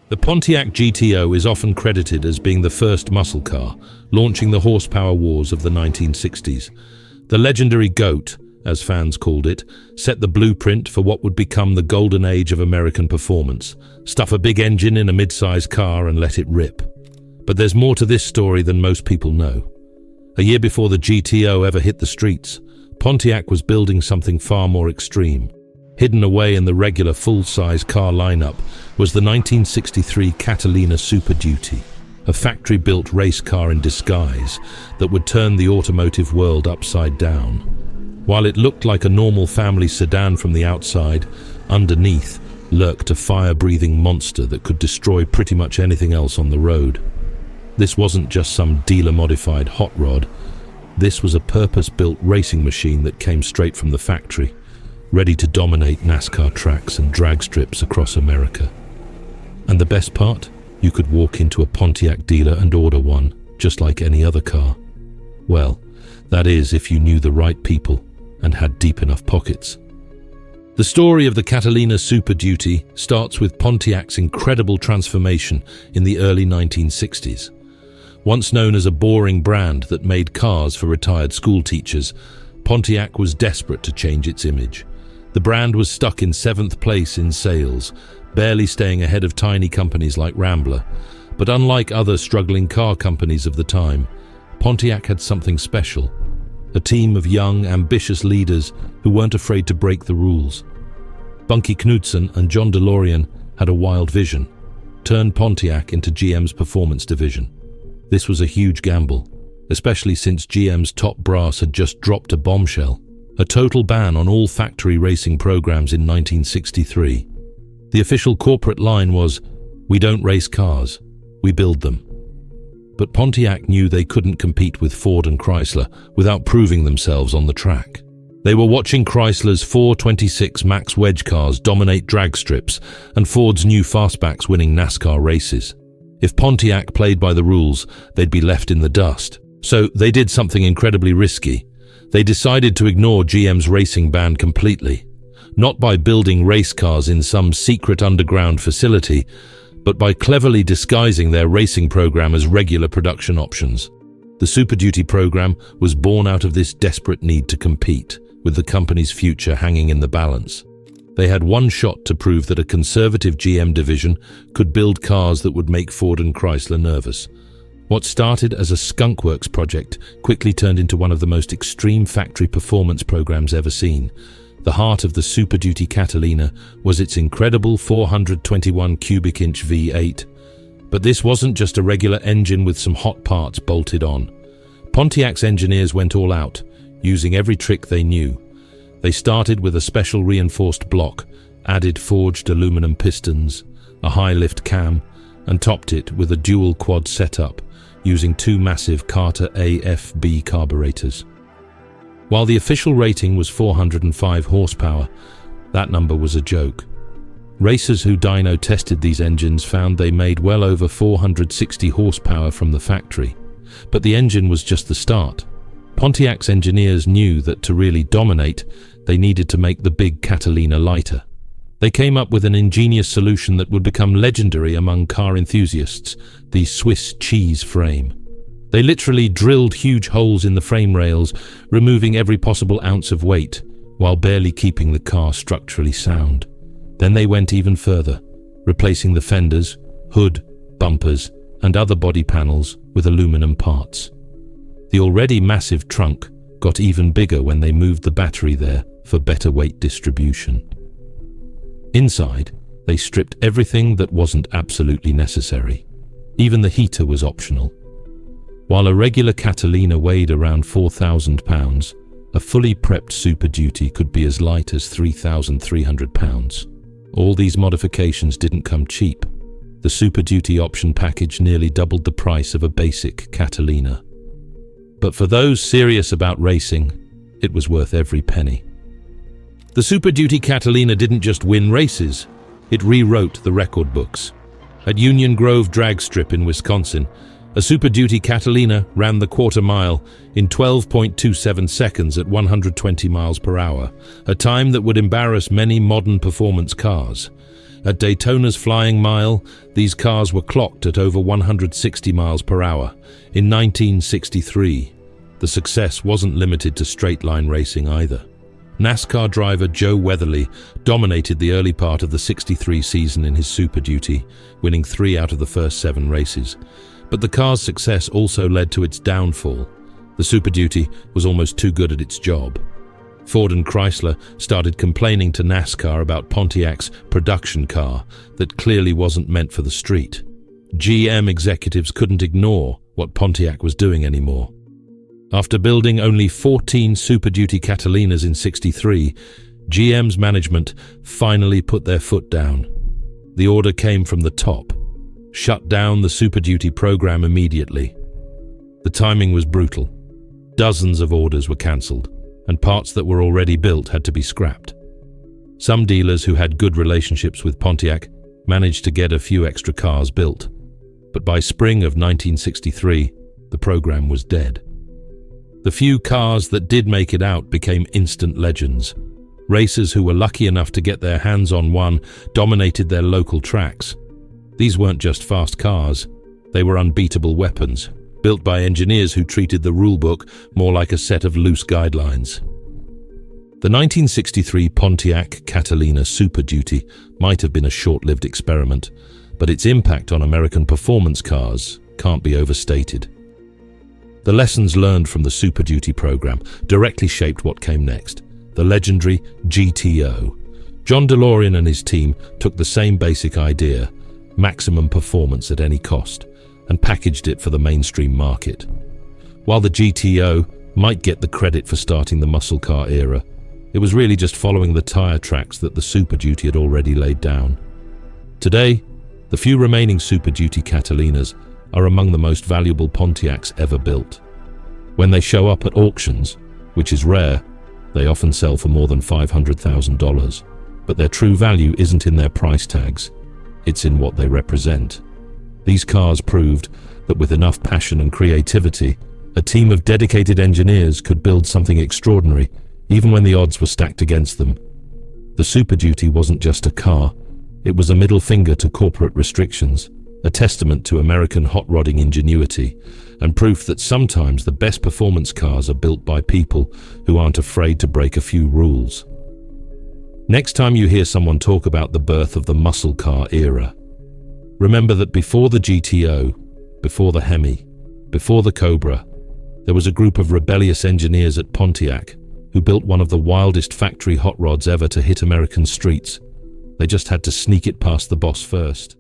The Pontiac GTO is often credited as being the first muscle car, launching the horsepower wars of the 1960s. The legendary GOAT, as fans called it, set the blueprint for what would become the golden age of American performance. Stuff a big engine in a mid-size car and let it rip. But there's more to this story than most people know. A year before the GTO ever hit the streets, Pontiac was building something far more extreme. Hidden away in the regular full-size car lineup was the 1963 Catalina Super Duty, a factory-built race car in disguise that would turn the automotive world upside down. While it looked like a normal family sedan from the outside, underneath lurked a fire-breathing monster that could destroy pretty much anything else on the road. This wasn't just some dealer-modified hot rod. This was a purpose-built racing machine that came straight from the factory, ready to dominate NASCAR tracks and drag strips across America. And the best part? You could walk into a Pontiac dealer and order one, just like any other car. Well, that is if you knew the right people and had deep enough pockets. The story of the Catalina Super Duty starts with Pontiac's incredible transformation in the early 1960s. Once known as a boring brand that made cars for retired school teachers, Pontiac was desperate to change its image. The brand was stuck in 7th place in sales, barely staying ahead of tiny companies like Rambler. But unlike other struggling car companies of the time, Pontiac had something special. A team of young, ambitious leaders who weren't afraid to break the rules. Bunky Knudsen and John DeLorean had a wild vision: turn Pontiac into GM's performance division. This was a huge gamble, especially since GM's top brass had just dropped a bombshell: a total ban on all factory racing programs in 1963. The official corporate line was, "We don't race cars, we build them." But Pontiac knew they couldn't compete with Ford and Chrysler without proving themselves on the track. They were watching Chrysler's 426 Max Wedge cars dominate drag strips and Ford's new fastbacks winning NASCAR races. If Pontiac played by the rules, they'd be left in the dust. So they did something incredibly risky. They decided to ignore GM's racing ban completely, not by building race cars in some secret underground facility, but by cleverly disguising their racing program as regular production options. The Super Duty program was born out of this desperate need to compete, with the company's future hanging in the balance. They had one shot to prove that a conservative GM division could build cars that would make Ford and Chrysler nervous. What started as a skunkworks project quickly turned into one of the most extreme factory performance programs ever seen. The heart of the Super Duty Catalina was its incredible 421 cubic inch V8. But this wasn't just a regular engine with some hot parts bolted on. Pontiac's engineers went all out, using every trick they knew. They started with a special reinforced block, added forged aluminum pistons, a high-lift cam, and topped it with a dual quad setup, using 2 massive Carter AFB carburetors. While the official rating was 405 horsepower, that number was a joke. Racers who dyno tested these engines found they made well over 460 horsepower from the factory. But the engine was just the start. Pontiac's engineers knew that to really dominate, they needed to make the big Catalina lighter. They came up with an ingenious solution that would become legendary among car enthusiasts: the Swiss cheese frame. They literally drilled huge holes in the frame rails, removing every possible ounce of weight, while barely keeping the car structurally sound. Then they went even further, replacing the fenders, hood, bumpers, and other body panels with aluminum parts. The already massive trunk got even bigger when they moved the battery there for better weight distribution. Inside, they stripped everything that wasn't absolutely necessary. Even the heater was optional. While a regular Catalina weighed around 4,000 pounds, a fully prepped Super Duty could be as light as 3,300 pounds. All these modifications didn't come cheap. The Super Duty option package nearly doubled the price of a basic Catalina. But for those serious about racing, it was worth every penny. The Super Duty Catalina didn't just win races, it rewrote the record books. At Union Grove Drag Strip in Wisconsin, a Super Duty Catalina ran the quarter mile in 12.27 seconds at 120 miles per hour, a time that would embarrass many modern performance cars. At Daytona's Flying Mile, these cars were clocked at over 160 miles per hour. In 1963, the success wasn't limited to straight-line racing either. NASCAR driver Joe Weatherly dominated the early part of the '63 season in his Super Duty, winning 3 out of the first 7 races. But the car's success also led to its downfall. The Super Duty was almost too good at its job. Ford and Chrysler started complaining to NASCAR about Pontiac's production car that clearly wasn't meant for the street. GM executives couldn't ignore what Pontiac was doing anymore. After building only 14 Super Duty Catalinas in '63, GM's management finally put their foot down. The order came from the top: shut down the Super Duty program immediately. The timing was brutal. Dozens of orders were cancelled, and parts that were already built had to be scrapped. Some dealers who had good relationships with Pontiac managed to get a few extra cars built, but by spring of 1963, the program was dead. The few cars that did make it out became instant legends. Racers who were lucky enough to get their hands on one dominated their local tracks. These weren't just fast cars, they were unbeatable weapons, built by engineers who treated the rulebook more like a set of loose guidelines. The 1963 Pontiac Catalina Super Duty might have been a short-lived experiment, but its impact on American performance cars can't be overstated. The lessons learned from the Super Duty program directly shaped what came next: the legendary GTO. John DeLorean and his team took the same basic idea, maximum performance at any cost, and packaged it for the mainstream market. While the GTO might get the credit for starting the muscle car era, it was really just following the tire tracks that the Super Duty had already laid down. Today, the few remaining Super Duty Catalinas are among the most valuable Pontiacs ever built. When they show up at auctions, which is rare, they often sell for more than $500,000. But their true value isn't in their price tags, it's in what they represent. These cars proved that with enough passion and creativity, a team of dedicated engineers could build something extraordinary, even when the odds were stacked against them. The Super Duty wasn't just a car, it was a middle finger to corporate restrictions, a testament to American hot rodding ingenuity, and proof that sometimes the best performance cars are built by people who aren't afraid to break a few rules. Next time you hear someone talk about the birth of the muscle car era, remember that before the GTO, before the Hemi, before the Cobra, there was a group of rebellious engineers at Pontiac who built one of the wildest factory hot rods ever to hit American streets. They just had to sneak it past the boss first.